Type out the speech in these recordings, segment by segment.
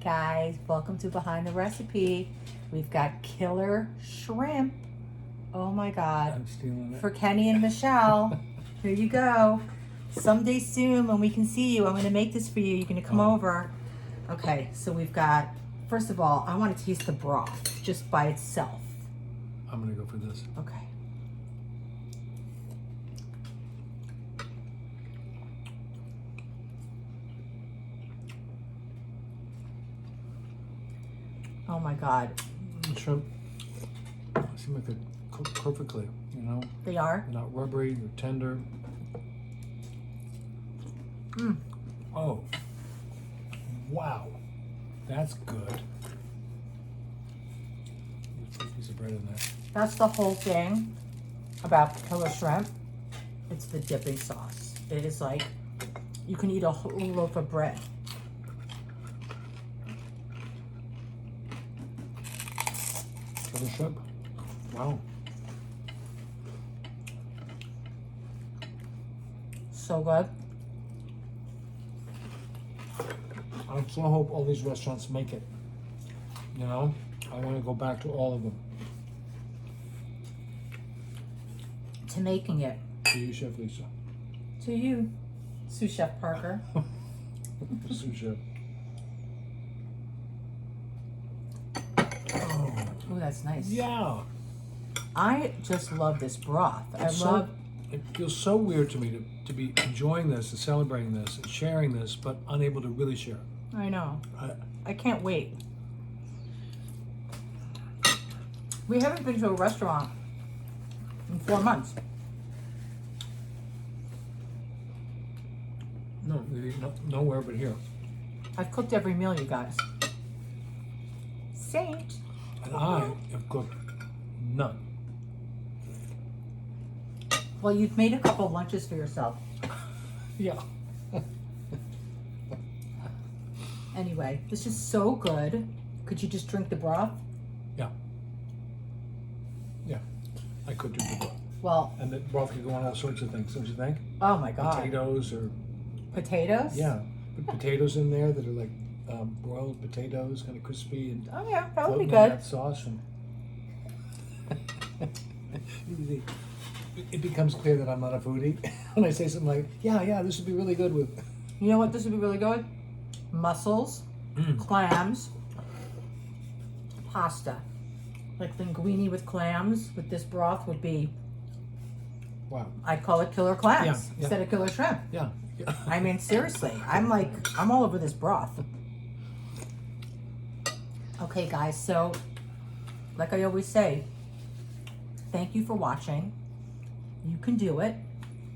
guys, welcome to Behind the Recipe. We've got killer shrimp. Oh my God. I'm stealing it. For Kenny and Michelle. Here you go. Someday soon when we can see you, I'm going to make this for you. You're going to come over. Okay, so we've got, first of all, I want to taste the broth just by itself. I'm going to go for this. Okay. Oh my God. The shrimp seem like they cook perfectly, you know? They are? They're not rubbery, they're tender. Mm. Oh, wow. That's good. Let's put a piece of bread in there. That's the whole thing about killer shrimp. It's the dipping sauce. It is like, you can eat a whole loaf of bread. For the shrimp. Wow. So good. I so hope all these restaurants make it. You know? I want to go back to all of them. To making it. To you, Chef Lisa. To you, Sous Chef Parker. Sous Chef. Oh, that's nice. Yeah. I just love this broth. It feels so weird to me to be enjoying this and celebrating this and sharing this, but unable to really share it. I know. I can't wait. We haven't been to a restaurant in 4 months. No, nowhere but here. I've cooked every meal, you guys. Saint. And I have cooked none. Well, you've made a couple lunches for yourself. Yeah. Anyway, this is so good. Could you just drink the broth? Yeah. Yeah. I could do the broth. Well, And the broth could go on all sorts of things, don't you think? oh my God. Potatoes or... Potatoes? Yeah. Put potatoes in there that are like broiled potatoes, kind of crispy. And Oh yeah, that would be floating in good. that sauce. And it becomes clear that I'm not a foodie when I say something like, yeah, this would be really good with... You know what this would be really good? Mussels, clams, pasta. Like linguine with clams with this broth would be, Wow. I call it killer clams Yeah. instead of killer shrimp. Yeah. I mean, seriously, I'm all over this broth. Okay, guys, so like I always say, thank you for watching. You can do it.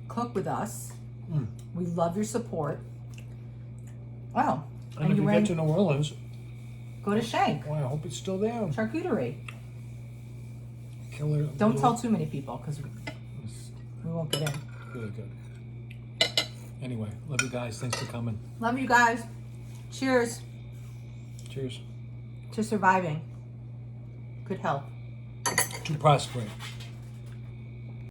Cook with us. We love your support. Wow. And if you get to New Orleans, Go to Shank. well, I hope it's still there. Charcuterie. Killer. Don't tell too many people because we won't get in. Really good. Anyway, love you guys. Thanks for coming. Love you guys. Cheers Cheers. to surviving. Good health. To prospering.